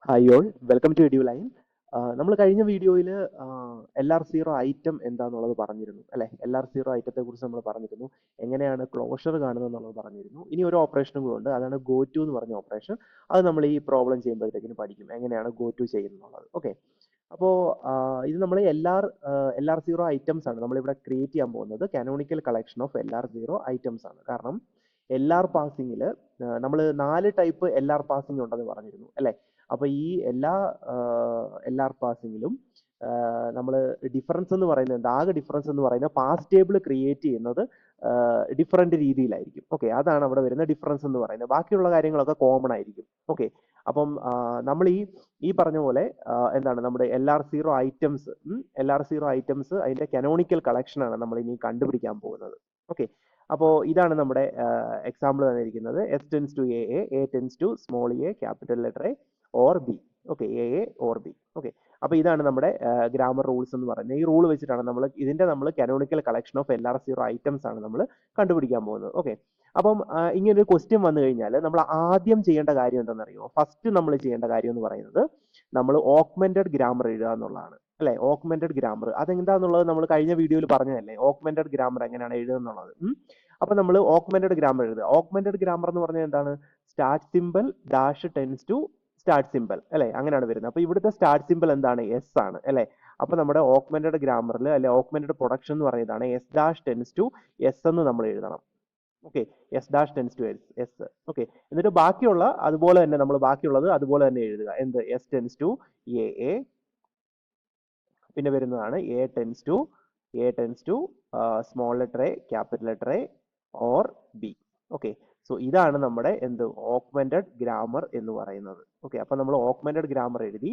Hi all, welcome to Eduline. നമ്മൾ കഴിഞ്ഞ വീഡിയോയിൽ LR0 ഐറ്റം എന്താണെന്നുള്ളത് പറഞ്ഞിരുന്നു അല്ലേ? LR0 ഐറ്റത്തെ കുറിച്ച് നമ്മൾ പറഞ്ഞിരുന്നു. എങ്ങനെയാണ് ക്ലോഷർ കാണുന്നത് എന്നുള്ളത് പറഞ്ഞിരുന്നു. ഇനി ഒരു ഓപ്പറേഷനും കൂടെ ഉണ്ട്, അതാണ് ഗോ ടു എന്ന് പറഞ്ഞ ഓപ്പറേഷൻ. അത് നമ്മൾ ഈ പ്രോബ്ലം ചെയ്യുമ്പോഴത്തേക്കിന് പഠിക്കും എങ്ങനെയാണ് ഗോ ടു ചെയ്യുന്നത്. ഓക്കെ, അപ്പോൾ ഇത് നമ്മൾ LR0 ഐറ്റംസ് ആണ് നമ്മളിവിടെ ക്രിയേറ്റ് ചെയ്യാൻ പോകുന്നത്. Canonical collection of LR0 items ആണ്. കാരണം LR പാസിങ്ങിൽ നമ്മൾ 4 ടൈപ്പ് LR പാസിംഗ് ഉണ്ടെന്ന് പറഞ്ഞിരുന്നു അല്ലേ? അപ്പോൾ ഈ എല്ലാ LR പാസിങ്ങിലും നമ്മൾ ഡിഫറൻസ് എന്ന് പറയുന്നത് എന്താ? ആകെ ഡിഫറൻസ് എന്ന് പറയുന്നത് പാസ് ടേബിൾ ക്രിയേറ്റ് ചെയ്യുന്നത് ഡിഫറെന്റ് രീതിയിലായിരിക്കും. ഓക്കെ, അതാണ് അവിടെ വരുന്ന ഡിഫറൻസ് എന്ന് പറയുന്നത്. ബാക്കിയുള്ള കാര്യങ്ങളൊക്കെ കോമൺ ആയിരിക്കും. ഓക്കെ, അപ്പം നമ്മൾ ഈ പറഞ്ഞ പോലെ എന്താണ് നമ്മുടെ LR0 ഐറ്റംസ് LR0 ഐറ്റംസ് അതിന്റെ കനോണിക്കൽ കളക്ഷൻ ആണ് നമ്മൾ ഇനി കണ്ടുപിടിക്കാൻ പോകുന്നത്. ഓക്കെ, അപ്പോൾ ഇതാണ് നമ്മുടെ എക്സാമ്പിൾ തന്നിരിക്കുന്നത്. S tends to A tends to small A capital letter A or B. Okay, A or B. Okay, അപ്പോൾ ഇതാണ് നമ്മുടെ ഗ്രാമർ റൂൾസ് എന്ന് പറയുന്നത്. ഈ റൂൾ വെച്ചിട്ടാണ് നമ്മൾ canonical collection of LR0 items ആണ് നമ്മൾ കണ്ടുപിടിക്കാൻ പോകുന്നത്. ഓക്കെ, അപ്പം ഇങ്ങനെ ഒരു ക്വസ്റ്റ്യൻ വന്നു കഴിഞ്ഞാൽ നമ്മൾ ആദ്യം ചെയ്യേണ്ട കാര്യം എന്താണെന്നറിയോ? ഫസ്റ്റ് നമ്മൾ ചെയ്യേണ്ട കാര്യം എന്ന് പറയുന്നത് നമ്മൾ ഓഗ്മെന്റഡ് ഗ്രാമർ എഴുതുക എന്നുള്ളതാണ് അല്ലെ? ഓഗ്മെന്റഡ് ഗ്രാമർ അതെന്താന്നുള്ളത് നമ്മൾ കഴിഞ്ഞ വീഡിയോയിൽ പറഞ്ഞതല്ലേ? ഓഗ്മെന്റഡ് ഗ്രാമർ എങ്ങനെയാണ് എഴുതുക എന്നുള്ളത്. അപ്പൊ നമ്മൾ ഓഗ്മെന്റഡ് ഗ്രാമർ എഴുതുക. ഓഗ്മെന്റഡ് ഗ്രാമർ എന്ന് പറഞ്ഞാൽ എന്താണ്? Start simple dash tends to start simple അല്ലെ? അങ്ങനെയാണ് വരുന്നത്. അപ്പൊ ഇവിടുത്തെ സ്റ്റാർട്ട് സിമ്പിൾ എന്താണ്? എസ് ആണ് അല്ലെ? അപ്പൊ നമ്മുടെ ഓഗ്മെന്റഡ് ഗ്രാമറിൽ അല്ലെ ഓഗ്മെന്റഡ് പ്രൊഡക്ഷൻ എന്ന് പറയുന്നതാണ് S dash tends to S എന്ന് നമ്മൾ എഴുതണം. Okay, S dash tends to S. Okay, എന്നിട്ട് ബാക്കിയുള്ള അതുപോലെ തന്നെ നമ്മൾ ബാക്കിയുള്ളത് അതുപോലെ തന്നെ എഴുതുക. എന്ത്? എസ് ടെൻസ് ടു എ, പിന്നെ വരുന്നതാണ് A tends to small letter A capital letter A or B. Okay, so ഇതാണ് നമ്മുടെ എന്ത് ഓഗ്മെന്റഡ് ഗ്രാമർ എന്ന് പറയുന്നത്. ഓക്കെ, അപ്പൊ നമ്മൾ ഓഗ്മെന്റഡ് ഗ്രാമർ എഴുതി.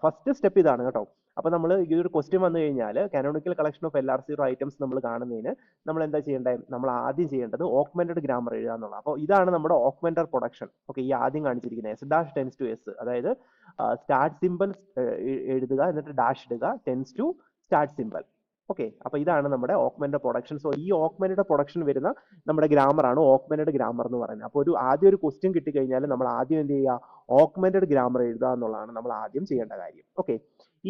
ഫസ്റ്റ് സ്റ്റെപ്പ് ഇതാണ് കേട്ടോ. അപ്പൊ നമ്മൾ ഈ ഒരു ക്വസ്റ്റ്യൻ വന്നു കഴിഞ്ഞാൽ canonical collection of LR0 items നമ്മൾ കാണുന്നതിന് നമ്മൾ എന്താ ചെയ്യേണ്ടത്? നമ്മൾ ആദ്യം ചെയ്യേണ്ടത് ഓഗ്മെന്റഡ് ഗ്രാമർ എഴുതുക എന്നുള്ളത്. അപ്പോൾ ഇതാണ് നമ്മുടെ ഓഗ്മെന്റഡ് പ്രൊഡക്ഷൻ. ഓക്കെ, ഈ ആദ്യം കാണിച്ചിരിക്കുന്നത് S dash tends to S, അതായത് സ്റ്റാർട്ട് സിമ്പിൾ എഴുതുക, എന്നിട്ട് ഡാഷ് ഇടുക, tends to start simple. Okay, അപ്പൊ ഇതാണ് നമ്മുടെ ഓഗ്മെന്റഡ് പ്രൊഡക്ഷൻ. സോ ഈ ഓഗ്മെന്റഡ് പ്രൊഡക്ഷൻ വരുന്ന നമ്മുടെ ഗ്രാമർ ആണ് ഓഗ്മെന്റഡ് ഗ്രാമർ എന്ന് പറയുന്നത്. അപ്പോൾ ആദ്യം ഒരു ക്വസ്റ്റ്യൻ കിട്ടിക്കഴിഞ്ഞാൽ നമ്മൾ ആദ്യം എന്ത് ചെയ്യുക? ഓഗ്മെന്റഡ് ഗ്രാമർ എഴുതുക എന്നുള്ളതാണ് നമ്മൾ ആദ്യം ചെയ്യേണ്ട കാര്യം. ഓക്കെ,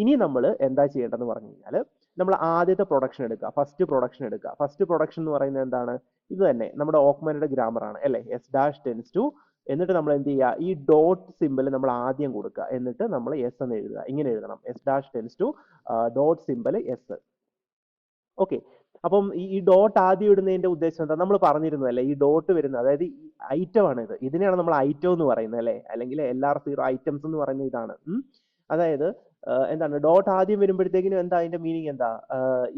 ഇനി നമ്മൾ എന്താ ചെയ്യേണ്ടതെന്ന് പറഞ്ഞു കഴിഞ്ഞാൽ നമ്മൾ ആദ്യത്തെ പ്രൊഡക്ഷൻ എടുക്കുക, ഫസ്റ്റ് പ്രൊഡക്ഷൻ എടുക്കുക. ഫസ്റ്റ് പ്രൊഡക്ഷൻ എന്ന് പറയുന്നത് എന്താണ്? ഇത് തന്നെ നമ്മുടെ ഓഗ്മെന്റഡ് ഗ്രാമർ ആണ് അല്ലെ? എസ് ഡാഷ് ടെൻസ് ടു, എന്നിട്ട് നമ്മൾ എന്ത് ചെയ്യുക? ഈ ഡോട്ട് സിമ്പിൾ നമ്മൾ ആദ്യം കൊടുക്കുക, എന്നിട്ട് നമ്മൾ എസ് എന്ന് എഴുതുക. ഇങ്ങനെ എഴുതണം, S dash tends to dot simple S. Okay, അപ്പം ഈ ഡോട്ട് ആദ്യം ഇടുന്നതിന്റെ ഉദ്ദേശം എന്താ? നമ്മൾ പറഞ്ഞിരുന്നു അല്ലെ? ഈ ഡോട്ട് വരുന്നത്, അതായത് ഈ ഐറ്റം ആണ് ഇത്. ഇതിനെയാണ് നമ്മൾ ഐറ്റം എന്ന് പറയുന്നത് അല്ലെ? അല്ലെങ്കിൽ LR0 ഐറ്റംസ് എന്ന് പറയുന്നത് ഇതാണ്. അതായത് എന്താണ് ഡോട്ട് ആദ്യം വരുമ്പോഴത്തേക്കിനും എന്താ അതിന്റെ മീനിങ് എന്താ?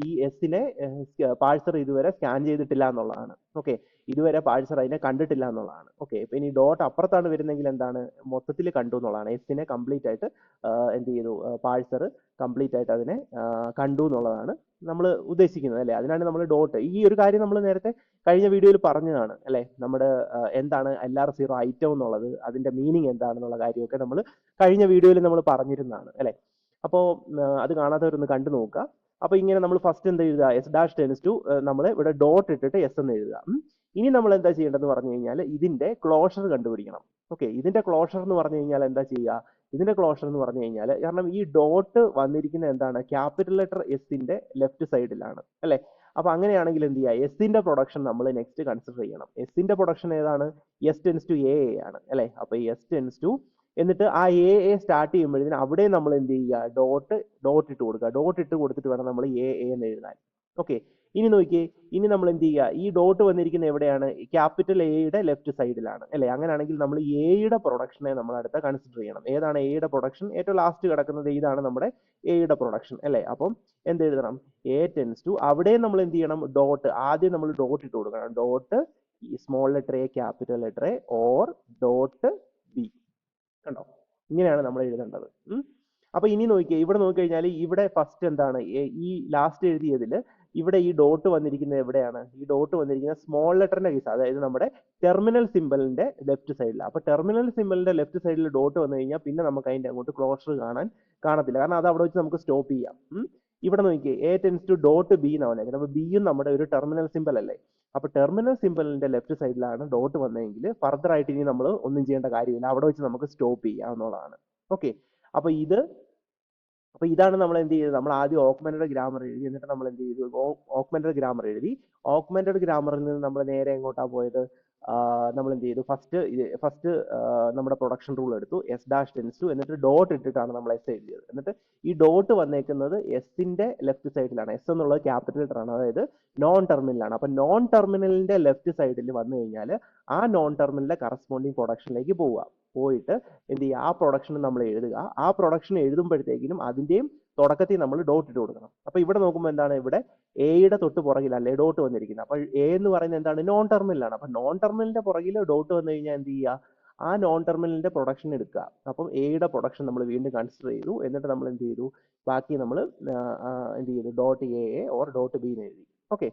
ഈ എസിനെ പാഴ്സർ ഇതുവരെ സ്കാൻ ചെയ്തിട്ടില്ല എന്നുള്ളതാണ്. ഓക്കെ, ഇതുവരെ പാഴ്സർ അതിനെ കണ്ടിട്ടില്ല എന്നുള്ളതാണ്. ഓക്കെ, ഇപ്പൊ ഇനി ഡോട്ട് അപ്പുറത്താണ് വരുന്നെങ്കിൽ എന്താണ്? മൊത്തത്തിൽ കണ്ടു എന്നുള്ളതാണ്. എസിനെ കംപ്ലീറ്റ് ആയിട്ട് എന്ത് ചെയ്തു? പാഴ്സർ കംപ്ലീറ്റ് ആയിട്ട് അതിനെ കണ്ടു എന്നുള്ളതാണ് നമ്മൾ ഉദ്ദേശിക്കുന്നത് അല്ലെ? അതിനാണ് നമ്മൾ ഡോട്ട്. ഈ ഒരു കാര്യം നമ്മൾ നേരത്തെ കഴിഞ്ഞ വീഡിയോയിൽ പറഞ്ഞതാണ് അല്ലെ? നമ്മുടെ എന്താണ് LR0 ഐറ്റം എന്നുള്ളത്, അതിന്റെ മീനിങ് എന്താണെന്നുള്ള കാര്യമൊക്കെ നമ്മൾ കഴിഞ്ഞ വീഡിയോയിൽ നമ്മൾ പറഞ്ഞിരുന്നതാണ് അല്ലെ? അപ്പോൾ അത് കാണാത്തവരൊന്ന് കണ്ടു നോക്കുക. അപ്പൊ ഇങ്ങനെ നമ്മൾ ഫസ്റ്റ് എന്താ എഴുതുക? എസ് ഡാഷ് ടെൻസ് ടു നമ്മൾ ഇവിടെ ഡോട്ട് ഇട്ടിട്ട് എസ് എന്ന് എഴുതുക. ഇനി നമ്മൾ എന്താ ചെയ്യേണ്ടതെന്ന് പറഞ്ഞു കഴിഞ്ഞാൽ ഇതിന്റെ ക്ലോഷർ കണ്ടുപിടിക്കണം. ഓക്കെ, ഇതിന്റെ ക്ലോഷർ എന്ന് പറഞ്ഞു കഴിഞ്ഞാൽ എന്താ ചെയ്യുക? ഇതിന്റെ ക്ലോഷർ എന്ന് പറഞ്ഞു കഴിഞ്ഞാൽ, കാരണം ഈ ഡോട്ട് വന്നിരിക്കുന്ന എന്താണ്? ക്യാപിറ്റൽ ലെറ്റർ എസിന്റെ ലെഫ്റ്റ് സൈഡിലാണ് അല്ലെ? അപ്പൊ അങ്ങനെയാണെങ്കിൽ എന്ത് ചെയ്യുക? എസിന്റെ പ്രൊഡക്ഷൻ നമ്മൾ നെക്സ്റ്റ് കൺസിഡർ ചെയ്യണം. എസിന്റെ പ്രൊഡക്ഷൻ ഏതാണ്? എസ് ടെൻസ് ടു എ ആണ് അല്ലെ? അപ്പൊ എസ് ടെൻസ് ടു, എന്നിട്ട് ആ എ സ്റ്റാർട്ട് ചെയ്യുമ്പോഴത്തേന് അവിടെ നമ്മൾ എന്ത് ചെയ്യുക? ഡോട്ട് ഇട്ട് കൊടുക്കുക. ഡോട്ട് ഇട്ട് കൊടുത്തിട്ട് വേണം നമ്മൾ എ എന്ന് എഴുതാൻ. ഓക്കെ, ഇനി നോക്കിയേ, ഇനി നമ്മൾ എന്ത് ചെയ്യുക? ഈ ഡോട്ട് വന്നിരിക്കുന്ന എവിടെയാണ്? ക്യാപിറ്റൽ എയുടെ ലെഫ്റ്റ് സൈഡിലാണ് അല്ലെ? അങ്ങനെയാണെങ്കിൽ നമ്മൾ എയുടെ പ്രൊഡക്ഷനെ നമ്മൾ അടുത്ത കൺസിഡർ ചെയ്യണം. ഏതാണ് എയുടെ പ്രൊഡക്ഷൻ? ഏറ്റവും ലാസ്റ്റ് കിടക്കുന്നത് ഇതാണ് നമ്മുടെ എയുടെ പ്രൊഡക്ഷൻ അല്ലെ? അപ്പം എന്ത് എഴുതണം? എ ടെൻസ് ടു, അവിടെ നമ്മൾ എന്ത് ചെയ്യണം? ഡോട്ട് ആദ്യം നമ്മൾ ഡോട്ട് ഇട്ട് കൊടുക്കണം. Dot small letter A capital letter A or dot B. കണ്ടോ? ഇങ്ങനെയാണ് നമ്മൾ എഴുതേണ്ടത്. അപ്പൊ ഇനി നോക്കിയേ, ഇവിടെ നോക്കിക്കഴിഞ്ഞാൽ ഇവിടെ ഫസ്റ്റ് എന്താണ്? ഈ ലാസ്റ്റ് എഴുതിയതിൽ ഇവിടെ ഈ ഡോട്ട് വന്നിരിക്കുന്നത് എവിടെയാണ്? ഈ ഡോട്ട് വന്നിരിക്കുന്നത് സ്മോൾ ലെറ്ററിന്റെ കേസ്, അതായത് നമ്മുടെ ടെർമിനൽ സിമ്പലിന്റെ ലെഫ്റ്റ് സൈഡിൽ. അപ്പൊ ടെർമിനൽ സിമ്പലിന്റെ ലെഫ്റ്റ് സൈഡിൽ ഡോട്ട് വന്നു കഴിഞ്ഞാൽ പിന്നെ നമുക്ക് അതിന്റെ അങ്ങോട്ട് ക്ലോഷർ കാണത്തില്ല, കാരണം അത് അവിടെ വെച്ച് നമുക്ക് സ്റ്റോപ്പ് ചെയ്യാം. ഇവിടെ നോക്കിയേ, A tends to dot B എന്നാണ് വന്നേക്കുന്നത്. അപ്പൊ ബിയും നമ്മുടെ ഒരു ടെർമിനൽ സിമ്പൽ അല്ലേ? അപ്പൊ ടെർമിനൽ സിമ്പലിന്റെ ലെഫ്റ്റ് സൈഡിലാണ് ഡോട്ട് വന്നതെങ്കിൽ ഫർദർ ആയിട്ട് ഇനി നമ്മൾ ഒന്നും ചെയ്യേണ്ട കാര്യമില്ല, അവിടെ വെച്ച് നമുക്ക് സ്റ്റോപ്പ് ചെയ്യാവുന്നതാണ്. ഓക്കെ. അപ്പൊ ഇതാണ് നമ്മൾ എന്ത് ചെയ്തത്, നമ്മൾ ആദ്യം ഓഗ്മെന്റഡ് ഗ്രാമർ എഴുതി, എന്നിട്ട് നമ്മൾ എന്ത് ചെയ്തു, ഓഗ്മെന്റഡ് ഗ്രാമർ എഴുതി. ഓഗ്മെന്റഡ് ഗ്രാമറിൽ നിന്ന് നമ്മൾ നേരെ എങ്ങോട്ടാ പോയത്, നമ്മൾ എന്ത് ചെയ്തു, ഫസ്റ്റ് നമ്മുടെ പ്രൊഡക്ഷൻ റൂൾ എടുത്തു, എസ് ഡാഷ് ടെൻസ് ടു, എന്നിട്ട് ഡോട്ട് ഇട്ടിട്ടാണ് നമ്മൾ എസ് എഴുതിയത്. എന്നിട്ട് ഈ ഡോട്ട് വന്നേക്കുന്നത് എസിന്റെ ലെഫ്റ്റ് സൈഡിലാണ്. എസ് എന്നുള്ളത് ക്യാപിറ്റൽ ലെറ്റർ ആണ്, അതായത് നോൺ ടെർമിനലാണ്. അപ്പൊ നോൺ ടെർമിനലിന്റെ ലെഫ്റ്റ് സൈഡിൽ വന്നു കഴിഞ്ഞാൽ ആ നോൺ ടെർമിനലിന്റെ കറസ്പോണ്ടിങ് പ്രൊഡക്ഷനിലേക്ക് പോയിട്ട് എന്ത് ചെയ്യുക, ആ പ്രൊഡക്ഷൻ നമ്മൾ എഴുതുക. ആ പ്രൊഡക്ഷൻ എഴുതുമ്പോഴത്തേക്കിനും അതിന്റെയും തുടക്കത്തിൽ നമ്മൾ ഡോട്ട് ഇട്ട് കൊടുക്കണം. അപ്പൊ ഇവിടെ നോക്കുമ്പോൾ എന്താണ്, ഇവിടെ എയുടെ തൊട്ട് പുറകിലല്ലേ ഡോട്ട് വന്നിരിക്കുന്നത്. അപ്പൊ എ എന്ന് പറയുന്നത് എന്താണ്, നോൺ ടെർമിനലാണ്. അപ്പൊ നോൺ ടെർമിനലിന്റെ പുറകിൽ ഡോട്ട് വന്നു കഴിഞ്ഞാൽ എന്ത് ചെയ്യുക, ആ നോൺ ടെർമിനലിന്റെ പ്രൊഡക്ഷൻ എടുക്കുക. അപ്പം എയുടെ പ്രൊഡക്ഷൻ നമ്മൾ വീണ്ടും കൺസിഡർ ചെയ്തു. എന്നിട്ട് നമ്മൾ എന്ത് ചെയ്തു, ബാക്കി നമ്മൾ എന്ത് ചെയ്തു, dot A or dot B എന്ന് എഴുതി. ഓക്കെ.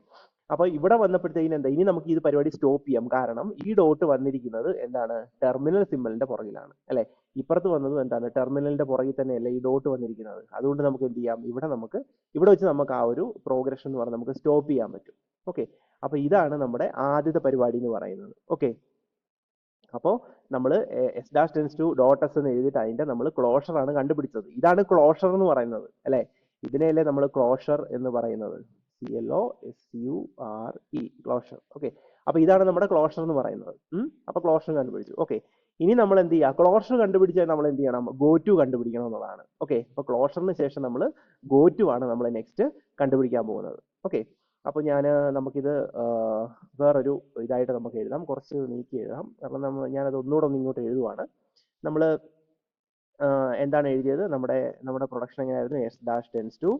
അപ്പൊ ഇവിടെ വന്നപ്പോഴത്തേക്കിനും എന്താ, ഇനി നമുക്ക് ഈ പരിപാടി സ്റ്റോപ്പ് ചെയ്യാം. കാരണം ഈ ഡോട്ട് വന്നിരിക്കുന്നത് എന്താണ്, ടെർമിനൽ സിമ്പലിന്റെ പുറകിലാണ് അല്ലെ. ഇപ്പുറത്ത് വന്നതും എന്താണ്, ടെർമിനലിന്റെ പുറകിൽ തന്നെയല്ലേ ഈ ഡോട്ട് വന്നിരിക്കുന്നത്. അതുകൊണ്ട് നമുക്ക് എന്ത് ചെയ്യാം, ഇവിടെ വെച്ച് നമുക്ക് ആ ഒരു പ്രോഗ്രഷൻ എന്ന് പറഞ്ഞാൽ നമുക്ക് സ്റ്റോപ്പ് ചെയ്യാൻ പറ്റും. ഓക്കെ. അപ്പൊ ഇതാണ് നമ്മുടെ ആദ്യത്തെ പരിപാടി എന്ന് പറയുന്നത്. ഓക്കെ. അപ്പോൾ നമ്മൾ S dash tends to dot S എന്ന് എഴുതിയിട്ട് അതിന്റെ നമ്മൾ ക്ലോഷർ ആണ് കണ്ടുപിടിച്ചത്. ഇതാണ് ക്ലോഷർ എന്ന് പറയുന്നത് അല്ലെ. ഇതിനെയല്ലേ നമ്മൾ ക്ലോഷർ എന്ന് പറയുന്നത്, CLOSURE, ക്ലോഷർ. ഓക്കെ. അപ്പൊ ഇതാണ് നമ്മുടെ ക്ലോഷർ എന്ന് പറയുന്നത്. അപ്പൊ ക്ലോഷർ കണ്ടുപിടിച്ചു. ഓക്കെ. ഇനി നമ്മൾ എന്ത് ചെയ്യുക, ക്ലോഷർ കണ്ടുപിടിച്ചാൽ നമ്മൾ എന്ത് ചെയ്യണം, ഗോ ടു കണ്ടുപിടിക്കണം എന്നുള്ളതാണ്. ഓക്കെ. അപ്പൊ ക്ലോഷറിന് ശേഷം നമ്മൾ ഗോ ടു ആണ് നമ്മൾ നെക്സ്റ്റ് കണ്ടുപിടിക്കാൻ പോകുന്നത്. ഓക്കെ. അപ്പൊ നമുക്കിത് വേറൊരു ഇതായിട്ട് നമുക്ക് എഴുതാം, കുറച്ച് നീക്കി എഴുതാം. കാരണം ഞാനത് ഒന്നുകൂടെ ഇങ്ങോട്ട് എഴുതുവാണ്. നമ്മൾ എന്താണ് എഴുതിയത്, നമ്മുടെ പ്രൊഡക്ഷൻ എങ്ങനെയായിരുന്നു, S dash tends to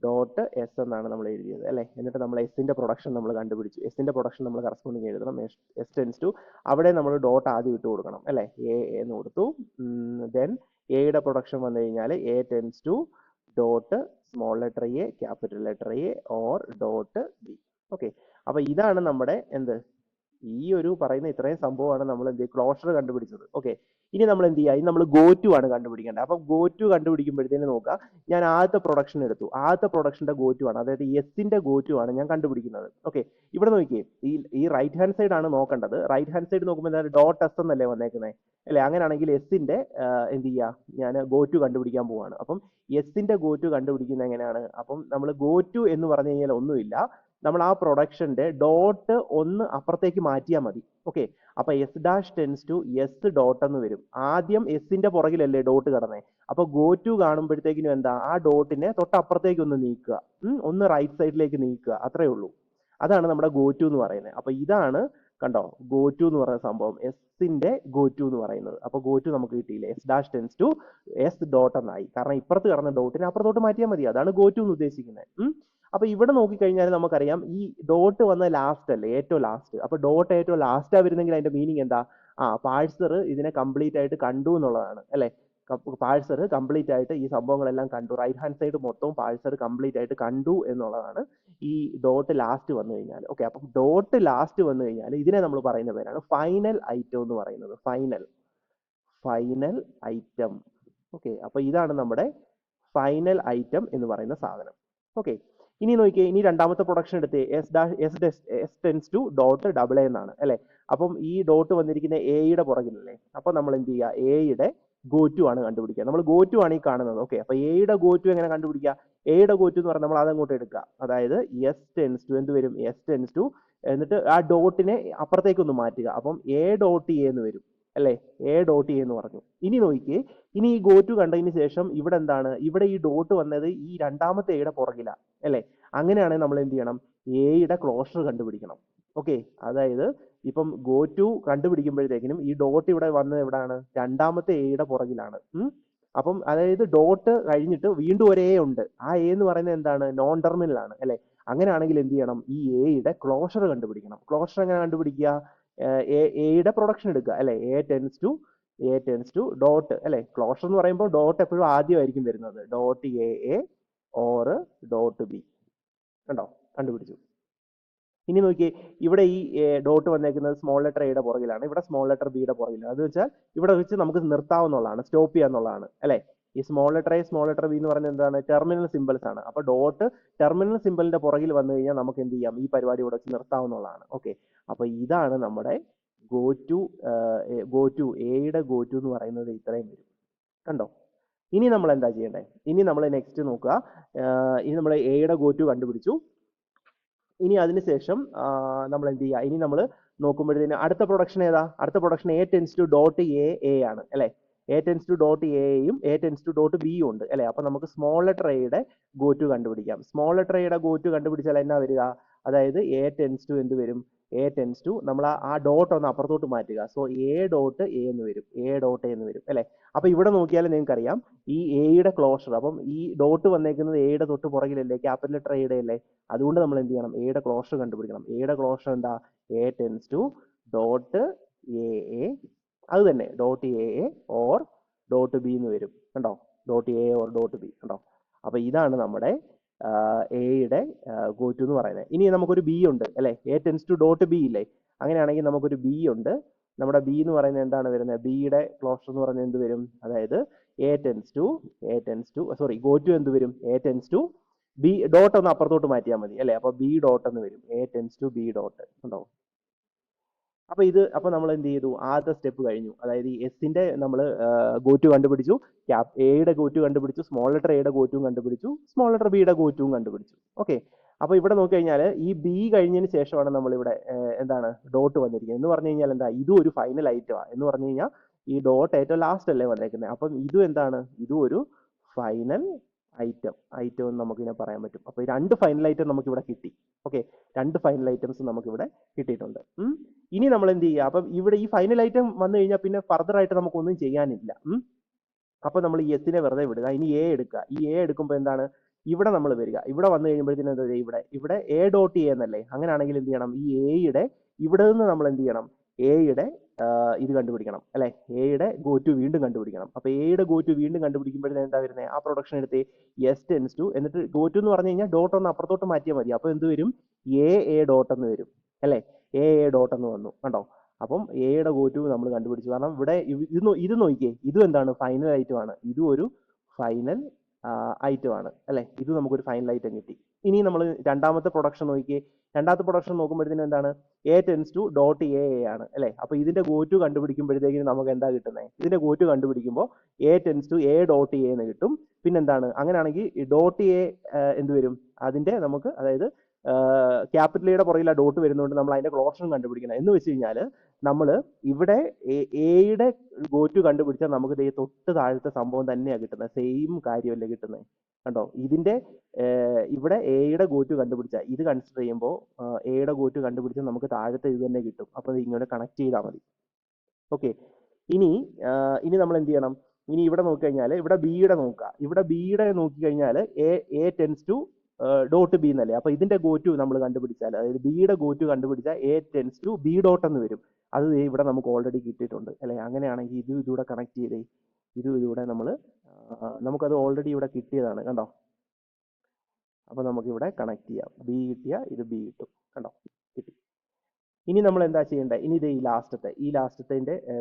dot S എന്നാണ് നമ്മൾ എഴുതിയത് അല്ലെ. എന്നിട്ട് നമ്മൾ എസിന്റെ പ്രൊഡക്ഷൻ നമ്മൾ കണ്ടുപിടിച്ചു. എസിന്റെ പ്രൊഡക്ഷൻ നമ്മൾ കറസ്പോണ്ടിങ് എഴുതണം. എസ് ടെൻസ് ടു, അവിടെ നമ്മൾ ഡോട്ട് ആദ്യം ഇട്ട് കൊടുക്കണം അല്ലെ. എ എന്ന് കൊടുത്തു. ദെൻ എയുടെ പ്രൊഡക്ഷൻ വന്നു കഴിഞ്ഞാൽ A tends to dot small letter A, capital letter A or dot B. Okay. അപ്പൊ ഇതാണ് നമ്മുടെ ഈ ഒരു പറയുന്ന ഇത്രയും സംഭവമാണ് നമ്മൾ ക്ലോഷർ കണ്ടുപിടിച്ചത്. ഓക്കെ. ഇനി നമ്മൾ എന്ത് ചെയ്യുക, ഇനി നമ്മൾ ഗോ ടു ആണ് കണ്ടുപിടിക്കേണ്ടത്. അപ്പൊ ഗോ ടു കണ്ടുപിടിക്കുമ്പോഴത്തേന് നോക്കുക, ഞാൻ ആദ്യത്തെ പ്രൊഡക്ഷൻ എടുത്തു. ആദ്യത്തെ പ്രൊഡക്ഷന്റെ ഗോ ടു ആണ്, അതായത് എസിന്റെ ഗോ ടു ആണ് ഞാൻ കണ്ടുപിടിക്കുന്നത്. ഓക്കെ. ഇവിടെ നോക്കിയേ, ഈ റൈറ്റ് ഹാൻഡ് സൈഡ് ആണ് നോക്കേണ്ടത്. റൈറ്റ് ഹാൻഡ് സൈഡ് നോക്കുമ്പോൾ എന്താണ്, ഡോട്ട് എസ് എന്നല്ലേ വന്നേക്കുന്നത് അല്ലെ. അങ്ങനെയാണെങ്കിൽ എസിന്റെ എന്ത് ചെയ്യുക, ഞാൻ ഗോ ടു കണ്ടുപിടിക്കാൻ പോവാണ്. അപ്പം എസിന്റെ ഗോ ടു കണ്ടുപിടിക്കുന്നത് എങ്ങനെയാണ്, അപ്പം നമ്മൾ ഗോ ടു എന്ന് പറഞ്ഞു കഴിഞ്ഞാൽ ഒന്നുമില്ല, നമ്മൾ ആ പ്രൊഡക്ഷന്റെ ഡോട്ട് ഒന്ന് അപ്പുറത്തേക്ക് മാറ്റിയാൽ മതി. ഓക്കെ. അപ്പൊ S dash tends to S dot എന്ന് വരും. ആദ്യം എസിന്റെ പുറകിലല്ലേ ഡോട്ട് കിടന്നേ. അപ്പൊ ഗോ ടു കാണുമ്പോഴത്തേക്കിനും എന്താ, ആ ഡോട്ടിനെ തൊട്ടപ്പുറത്തേക്ക് ഒന്ന് നീക്കുക, ഒന്ന് റൈറ്റ് സൈഡിലേക്ക് നീക്കുക, അത്രേ ഉള്ളൂ. അതാണ് നമ്മുടെ ഗോ ടു എന്ന് പറയുന്നത്. അപ്പൊ ഇതാണ് കണ്ടോ ഗോ ടു എന്ന് പറയുന്ന സംഭവം, എസിന്റെ ഗോ ടു എന്ന് പറയുന്നത്. അപ്പൊ ഗോ ടു നമുക്ക് കിട്ടിയില്ലേ, S dash tends to S dot എന്നായി. കാരണം ഇപ്പുറത്ത് കിടന്ന ഡോട്ടിനെ അപ്പുറത്തോട്ട് മാറ്റിയാൽ മതി. അതാണ് ഗോ ടു എന്ന് ഉദ്ദേശിക്കുന്നത്. അപ്പൊ ഇവിടെ നോക്കിക്കഴിഞ്ഞാൽ നമുക്കറിയാം ഈ ഡോട്ട് വന്ന ലാസ്റ്റ് അല്ലേ, ഏറ്റവും ലാസ്റ്റ്. അപ്പൊ ഡോട്ട് ഏറ്റവും ലാസ്റ്റാ വരുന്നെങ്കിൽ അതിന്റെ മീനിങ് എന്താ, പാഴ്സർ ഇതിനെ കംപ്ലീറ്റ് ആയിട്ട് കണ്ടു എന്നുള്ളതാണ് അല്ലെ. പാഴ്സർ കംപ്ലീറ്റ് ആയിട്ട് ഈ സംഭവങ്ങളെല്ലാം കണ്ടു, റൈറ്റ് ഹാൻഡ് സൈഡ് മൊത്തം പാഴ്സർ കംപ്ലീറ്റ് ആയിട്ട് കണ്ടു എന്നുള്ളതാണ് ഈ ഡോട്ട് ലാസ്റ്റ് വന്നു കഴിഞ്ഞാൽ. ഓക്കെ. അപ്പം ഡോട്ട് ലാസ്റ്റ് വന്നു കഴിഞ്ഞാൽ ഇതിനെ നമ്മൾ പറയുന്ന പേരാണ് ഫൈനൽ ഐറ്റം എന്ന് പറയുന്നത്. Final item. ഓക്കെ. അപ്പൊ ഇതാണ് നമ്മുടെ ഫൈനൽ ഐറ്റം എന്ന് പറയുന്ന സാധനം. ഓക്കെ. ഇനി നോക്കിയേ, ഇനി രണ്ടാമത്തെ പ്രൊഡക്ഷൻ എടുത്തേ, S tends to dot double A എന്നാണ് അല്ലെ. അപ്പം ഈ ഡോട്ട് വന്നിരിക്കുന്ന എയുടെ പുറകിലല്ലേ. അപ്പൊ നമ്മൾ എന്ത് ചെയ്യുക, എയുടെ ഗോ ടു ആണ് കണ്ടുപിടിക്കുക. നമ്മൾ ഗോ ടു ആണ് ഈ കാണുന്നത്. ഓക്കെ. അപ്പൊ എയുടെ ഗോ ടു എങ്ങനെ കണ്ടുപിടിക്കുക, എയുടെ ഗോ ടു എന്ന് പറഞ്ഞാൽ നമ്മൾ അതങ്ങോട്ട് എടുക്കുക. അതായത് എസ് ടെൻസ് ടു എന്ത് വരും, എസ് ടെൻസ് ടു, എന്നിട്ട് ആ ഡോട്ടിനെ അപ്പുറത്തേക്ക് ഒന്ന് മാറ്റുക. അപ്പം എ ഡോട്ട് എ എന്ന് വരും അല്ലെ. എ ഡോട്ട് എ എന്ന് പറഞ്ഞു. ഇനി നോക്കിയേ, ഇനി ഈ ഗോ ടു കണ്ടതിന് ശേഷം ഇവിടെ എന്താണ്, ഇവിടെ ഈ ഡോട്ട് വന്നത് ഈ രണ്ടാമത്തെ എയുടെ പുറകിലാണ് അല്ലെ. അങ്ങനെയാണെങ്കിൽ നമ്മൾ എന്ത് ചെയ്യണം, എയുടെ ക്ലോഷർ കണ്ടുപിടിക്കണം. ഓക്കെ. അതായത് ഇപ്പം ഗോ ടു കണ്ടുപിടിക്കുമ്പോഴത്തേക്കിനും ഈ ഡോട്ട് ഇവിടെ വന്നത് എവിടെയാണ്, രണ്ടാമത്തെ എയുടെ പുറകിലാണ്. അപ്പം അതായത് ഡോട്ട് കഴിഞ്ഞിട്ട് വീണ്ടും ഒരു എ ഉണ്ട്. ആ എ എന്ന് പറയുന്നത് എന്താണ്, നോൺ ടെർമിനൽ ആണ് അല്ലെ. അങ്ങനെയാണെങ്കിൽ എന്ത് ചെയ്യണം, ഈ എയുടെ ക്ലോഷർ കണ്ടുപിടിക്കണം. ക്ലോഷർ എങ്ങനെ കണ്ടുപിടിക്കുക, എയുടെ പ്രൊഡക്ഷൻ എടുക്കുക അല്ലെ. എ ടെൻസ് ടു ഡോട്ട് അല്ലെ. ക്ലോഷർ എന്ന് പറയുമ്പോൾ ഡോട്ട് എപ്പോഴും ആദ്യമായിരിക്കും വരുന്നത്. Dot A or dot B. കണ്ടോ, കണ്ടുപിടിച്ചു. ഇനി നോക്കിയേ, ഇവിടെ ഈ ഡോട്ട് വന്നേക്കുന്നത് സ്മോൾ ലെറ്റർ എയുടെ പുറകിലാണ്, ഇവിടെ സ്മോൾ ലെറ്റർ ബിയുടെ പുറകിലാണ്. അത് വെച്ചാൽ ഇവിടെ വെച്ച് നമുക്ക് നിർത്താവുന്നതാണ്, സ്റ്റോപ്പ് ചെയ്യാന്നുള്ളതാണ് അല്ലെ. ഈ small letter A small letter B എന്ന് പറയുന്നത് എന്താണ്, ടെർമിനൽ സിമ്പിൾസ് ആണ്. അപ്പൊ ഡോട്ട് ടെർമിനൽ സിമ്പിളിന്റെ പുറകിൽ വന്നു കഴിഞ്ഞാൽ നമുക്ക് എന്ത് ചെയ്യാം, ഈ പരിപാടി ഇവിടെ വെച്ച് നിർത്താവുന്നതാണ്. ഓക്കെ. അപ്പൊ ഇതാണ് നമ്മുടെ ഗോ ടു എയുടെ ഗോ ടു എന്ന് പറയുന്നത് ഇത്രയും വരും. കണ്ടോ. ഇനി നമ്മൾ എന്താ ചെയ്യേണ്ടത്? ഇനി നമ്മൾ നെക്സ്റ്റ് നോക്കുക. ഇനി നമ്മൾ എയുടെ ഗോറ്റു കണ്ടുപിടിച്ചു. ഇനി അതിനുശേഷം നമ്മൾ എന്ത് ചെയ്യുക? ഇനി നമ്മൾ നോക്കുമ്പോഴത്തേന് അടുത്ത പ്രൊഡക്ഷൻ ഏതാ? അടുത്ത production A tends to dot A ആണ് അല്ലേ? എ ടെൻസ് ടു ഡോട്ട് എയും എ ടെൻസ് ടു ഡോട്ട് ബിയും ഉണ്ട് അല്ലേ? അപ്പൊ നമുക്ക് സ്മോൾ ലെറ്റർ എയുടെ ഗോറ്റു കണ്ടുപിടിക്കാം. സ്മോൾ ലെറ്റർ എയുടെ ഗോറ്റു കണ്ടുപിടിച്ചാൽ എന്നാ വരിക? അതായത് എ ടെൻസ് ടു എന്ത് വരും? എ ടെൻസ് ടു നമ്മൾ ആ ഡോട്ട് ഒന്ന് അപ്പുറത്തോട്ട് മാറ്റുക. സോ എ ഡോട്ട് എ എന്ന് വരും, എ ഡോട്ട് എ എന്ന് വരും അല്ലേ? അപ്പൊ ഇവിടെ നോക്കിയാൽ നിങ്ങൾക്ക് അറിയാം ഈ എയുടെ ക്ലോഷർ. അപ്പം ഈ ഡോട്ട് വന്നേക്കുന്നത് എയുടെ തൊട്ട് പുറകിലല്ലേ? ക്യാപിറ്റൽ ലെറ്റർ എയുടെ അല്ലേ? അതുകൊണ്ട് നമ്മൾ എന്ത് ചെയ്യണം? എയുടെ ക്ലോഷർ കണ്ടുപിടിക്കണം. എയുടെ ക്ലോഷർ എന്താ? A tends to dot A, അത് തന്നെ dot A or dot B എന്ന് വരും കണ്ടോ? Dot A or dot B കണ്ടോ? അപ്പൊ ഇതാണ് നമ്മുടെ എയുടെ ഗോറ്റു എന്ന് പറയുന്നത്. ഇനി നമുക്കൊരു ബി ഉണ്ട് അല്ലെ? A tends to dot B ഇല്ലേ? അങ്ങനെയാണെങ്കിൽ നമുക്കൊരു ബി ഉണ്ട്. നമ്മുടെ ബി എന്ന് പറയുന്നത് എന്താണ് വരുന്നത്? ബിയുടെ ക്ലോഷർ എന്ന് പറയുന്നത് എന്ത് വരും? അതായത് A tends to sorry go to എന്ത് വരും? A tends to B dot ഒന്ന് അപ്പുറത്തോട്ട് മാറ്റിയാൽ മതി അല്ലെ? അപ്പൊ ബി ഡോട്ട് എന്ന് വരും. A tends to B dot ഉണ്ടോ? അപ്പൊ നമ്മൾ എന്ത് ചെയ്തു? ആദ്യത്തെ സ്റ്റെപ്പ് കഴിഞ്ഞു. അതായത് ഈ എസിന്റെ നമ്മൾ ഗോറ്റു കണ്ടുപിടിച്ചു, എയുടെ ഗോറ്റു കണ്ടുപിടിച്ചു, സ്മോൾ ലെറ്റർ എയുടെ ഗോറ്റും കണ്ടുപിടിച്ചു, സ്മോൾ ലെറ്റർ ബിയുടെ ഗോറ്റും കണ്ടുപിടിച്ചു. ഓക്കെ, അപ്പൊ ഇവിടെ നോക്കി കഴിഞ്ഞാൽ ഈ ബി കഴിഞ്ഞതിന് ശേഷമാണ് നമ്മൾ ഇവിടെ എന്താണ് ഡോട്ട് വന്നിരിക്കുന്നത് എന്ന് പറഞ്ഞു കഴിഞ്ഞാൽ എന്താ? ഇതും ഒരു ഫൈനൽ ഐറ്റമാണ് എന്ന് പറഞ്ഞു കഴിഞ്ഞാൽ ഈ ഡോട്ട് ഏറ്റവും ലാസ്റ്റ് അല്ലേ വന്നേക്കുന്നത്. അപ്പം ഇതും എന്താണ്? ഇതും ഒരു ഫൈനൽ ഐറ്റം എന്ന് നമുക്ക് ഇതിനെ പറയാൻ പറ്റും. അപ്പൊ ഈ രണ്ട് ഫൈനൽ ഐറ്റം നമുക്ക് ഇവിടെ കിട്ടി. ഓക്കെ, രണ്ട് ഫൈനൽ ഐറ്റംസ് നമുക്ക് ഇവിടെ കിട്ടിയിട്ടുണ്ട്. ഇനി നമ്മൾ എന്ത് ചെയ്യുക? അപ്പം ഇവിടെ ഈ ഫൈനൽ ഐറ്റം വന്നു കഴിഞ്ഞാൽ പിന്നെ ഫർദർ ആയിട്ട് നമുക്കൊന്നും ചെയ്യാനില്ല. അപ്പൊ നമ്മൾ ഈ എസിനെ വെറുതെ വിടുക. ഇനി എ എടുക്കുക. ഈ എ എടുക്കുമ്പോൾ എന്താണ്? ഇവിടെ നമ്മൾ വരിക. ഇവിടെ വന്നു കഴിയുമ്പോഴത്തേനും എന്താ? ഇവിടെ എ ഡോട്ട് എ എന്നല്ലേ? അങ്ങനെയാണെങ്കിൽ എന്ത് ചെയ്യണം? ഈ എയുടെ ഇവിടെ നിന്ന് നമ്മൾ എന്ത് ചെയ്യണം? എയുടെ ഇത് കണ്ടുപിടിക്കണം അല്ലെ? എയുടെ ഗോറ്റു വീണ്ടും കണ്ടുപിടിക്കണം. അപ്പൊ എയുടെ ഗോറ്റു വീണ്ടും കണ്ടുപിടിക്കുമ്പോഴത്തേനും എന്താ വരുന്നത്? ആ പ്രൊഡക്ഷൻ എടുത്ത് എസ് ടെൻസ് ടു, എന്നിട്ട് ഗോറ്റു എന്ന് പറഞ്ഞു കഴിഞ്ഞാൽ ഡോട്ട് ഒന്ന് അപ്പുറത്തോട്ട് മാറ്റിയാൽ മതി. അപ്പൊ എന്ത് വരും? എ ഡോട്ട് എന്ന് വരും അല്ലെ? എ ഡോട്ട് എന്ന് വന്നു കണ്ടോ? അപ്പം എയുടെ ഗോറ്റു നമ്മൾ കണ്ടുപിടിച്ചു. കാരണം ഇവിടെ ഇത് നോക്കിയേ, ഇതും എന്താണ്? ഫൈനൽ ഐറ്റം ആണ്. ഇതും ഒരു ഫൈനൽ ഐറ്റം ആണ് അല്ലെ? ഇത് നമുക്കൊരു ഫൈനൽ ഐറ്റം കിട്ടി. ഇനി നമ്മൾ രണ്ടാമത്തെ പ്രൊഡക്ഷൻ നോക്കിയേ. രണ്ടാമത്തെ പ്രൊഡക്ഷൻ നോക്കുമ്പോഴത്തേനും എന്താണ്? A tends to dot A ആണ് അല്ലെ? അപ്പൊ ഇതിന്റെ ഗോറ്റു കണ്ടുപിടിക്കുമ്പോഴത്തേക്കും നമുക്ക് എന്താ കിട്ടുന്നത്? ഇതിന്റെ ഗോറ്റു കണ്ടുപിടിക്കുമ്പോൾ A tends to A dot A എന്ന് കിട്ടും. പിന്നെന്താണ്? അങ്ങനെയാണെങ്കിൽ ഡോട്ട് എ എന്ത് വരും? അതിന്റെ നമുക്ക് അതായത് ക്യാപിറ്റൽ എയുടെ പുറകിൽ ആ ഡോട്ട് വരുന്നതുകൊണ്ട് നമ്മൾ അതിന്റെ ക്ലോഷർ കണ്ടുപിടിക്കണം. എന്ന് വെച്ച് കഴിഞ്ഞാൽ നമ്മൾ ഇവിടെ എയുടെ ഗോറ്റു കണ്ടുപിടിച്ചാൽ നമുക്ക് തൊട്ട് താഴത്തെ സംഭവം തന്നെയാണ് കിട്ടുന്നത്. സെയിം കാര്യമല്ലേ കിട്ടുന്നത് കണ്ടോ? ഇതിന്റെ ഇവിടെ എയുടെ ഗോറ്റു കണ്ടുപിടിച്ചാൽ ഇത് കൺസിഡർ ചെയ്യുമ്പോൾ എയുടെ ഗോറ്റു കണ്ടുപിടിച്ചാൽ നമുക്ക് താഴത്തെ ഇത് തന്നെ കിട്ടും. അപ്പൊ ഇങ്ങനെ കണക്ട് ചെയ്താൽ മതി. ഓക്കെ, ഇനി നമ്മൾ എന്ത് ചെയ്യണം? ഇനി ഇവിടെ നോക്കിക്കഴിഞ്ഞാൽ ഇവിടെ ബിയുടെ നോക്കുക. ഇവിടെ ബിയുടെ നോക്കിക്കഴിഞ്ഞാൽ A tends to dot B എന്നല്ലേ? അപ്പൊ ഇതിന്റെ ഗോറ്റു നമ്മൾ കണ്ടുപിടിച്ചാൽ, അതായത് ബിയുടെ ഗോറ്റു കണ്ടുപിടിച്ചാൽ A tends to B dot എന്ന് വരും. അത് ഇവിടെ നമുക്ക് ഓൾറെഡി കിട്ടിയിട്ടുണ്ട് അല്ലെ? അങ്ങനെയാണെങ്കിൽ ഇതുകൂടെ കണക്ട് ചെയ്തേ. ഇതിലൂടെ നമുക്കത് ഓൾറെഡി ഇവിടെ കിട്ടിയതാണ് കണ്ടോ? അപ്പൊ നമുക്ക് ഇവിടെ കണക്ട് ചെയ്യാം. ബി കിട്ടിയ ഇത് ബി കിട്ടും കണ്ടോ? കിട്ടി. ഇനി നമ്മൾ എന്താ ചെയ്യേണ്ടത്? ഇനി ഇത് ഈ ലാസ്റ്റത്തെ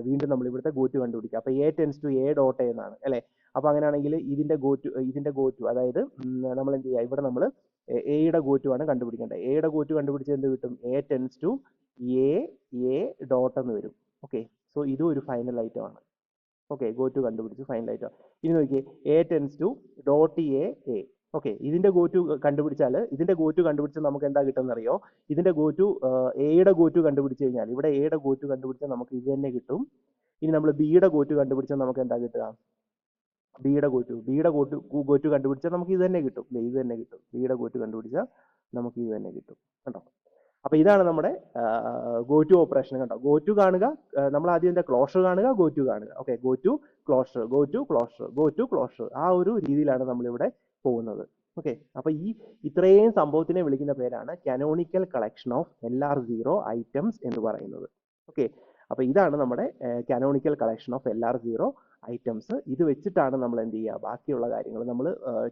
വീണ്ടും നമ്മൾ ഇവിടുത്തെ ഗോറ്റു കണ്ടുപിടിക്കുക. അപ്പൊ A tends to A dot A എന്നാണ് അല്ലെ? അപ്പൊ അങ്ങനെയാണെങ്കിൽ ഇതിന്റെ ഗോറ്റു അതായത് നമ്മൾ എന്ത് ചെയ്യുക? ഇവിടെ നമ്മൾ എയുടെ ഗോറ്റു ആണ് കണ്ടുപിടിക്കേണ്ടത്. എയുടെ ഗോറ്റു കണ്ടുപിടിച്ച് എന്ത് കിട്ടും? A tends to A dot എന്ന് വരും. ഓക്കെ, സോ ഇതും ഒരു ഫൈനൽ ഐറ്റം ആണ്. ഓക്കെ, ഗോറ്റു കണ്ടുപിടിച്ചു, ഫൈനൽ ഐറ്റം. ഇനി നോക്കിയേ, A tends to dot A. Okay, ഇതിന്റെ ഗോറ്റു കണ്ടുപിടിച്ചാൽ നമുക്ക് എന്താ കിട്ടുമെന്ന് അറിയോ? ഇതിന്റെ ഗോറ്റു എയുടെ ഗോറ്റു കണ്ടുപിടിച്ച് കഴിഞ്ഞാൽ ഇവിടെ എയുടെ ഗോറ്റു കണ്ടുപിടിച്ചാൽ നമുക്ക് ഇത് തന്നെ കിട്ടും. ഇനി നമ്മൾ ബിയുടെ ഗോറ്റു കണ്ടുപിടിച്ചാൽ നമുക്ക് എന്താ കിട്ടുക? ബിയുടെ ഗോറ്റു കണ്ടുപിടിച്ചാൽ നമുക്ക് ഇത് തന്നെ കിട്ടും. ഇത് തന്നെ കിട്ടും. ബിയുടെ ഗോറ്റു കണ്ടുപിടിച്ചാൽ നമുക്ക് ഇത് തന്നെ കിട്ടും കണ്ടോ? അപ്പൊ ഇതാണ് നമ്മുടെ ഗോറ്റു ഓപ്പറേഷൻ കണ്ടോ? ഗോറ്റു കാണുക, നമ്മൾ ആദ്യം ഇതിന്റെ ക്ലോഷർ കാണുക, ഗോറ്റു കാണുക. ഓക്കെ, ഗോറ്റു ക്ലോഷർ ആ ഒരു രീതിയിലാണ് നമ്മളിവിടെ പോകുന്നത്. ഓക്കെ, അപ്പൊ ഇത്രയും സംഭവത്തിനെ വിളിക്കുന്ന പേരാണ് canonical collection of LR0 items എന്ന് പറയുന്നത്. ഓക്കെ, അപ്പൊ ഇതാണ് നമ്മുടെ canonical collection of LR0 items. ഇത് വെച്ചിട്ടാണ് നമ്മൾ എന്ത് ചെയ്യുക? ബാക്കിയുള്ള കാര്യങ്ങൾ നമ്മൾ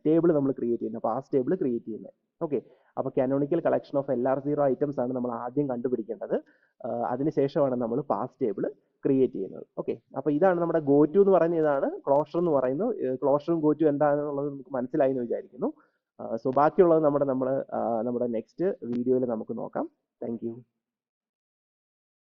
ടേബിൾ നമ്മൾ ക്രിയേറ്റ് ചെയ്യുന്നത്, പാസ് ടേബിൾ ക്രിയേറ്റ് ചെയ്യുന്നത്. ഓക്കെ, അപ്പൊ canonical collection of LR0 items ആണ് നമ്മൾ ആദ്യം കണ്ടുപിടിക്കേണ്ടത്. അതിനുശേഷമാണ് നമ്മൾ പാസ് ടേബിൾ ക്രിയേറ്റ് ചെയ്യുന്നത്. ഓക്കെ, അപ്പൊ ഇതാണ് നമ്മുടെ ഗോറ്റു എന്ന് പറയുന്നത്. ഇതാണ് ക്ലോഷർ എന്ന് പറയുന്നത്. ക്ലോഷറും ഗോറ്റു എന്താണെന്നുള്ളത് നമുക്ക് മനസ്സിലായി എന്ന് വിചാരിക്കുന്നു. സോ ബാക്കിയുള്ളത് നമ്മുടെ നെക്സ്റ്റ് വീഡിയോയിൽ നമുക്ക് നോക്കാം. Thank you.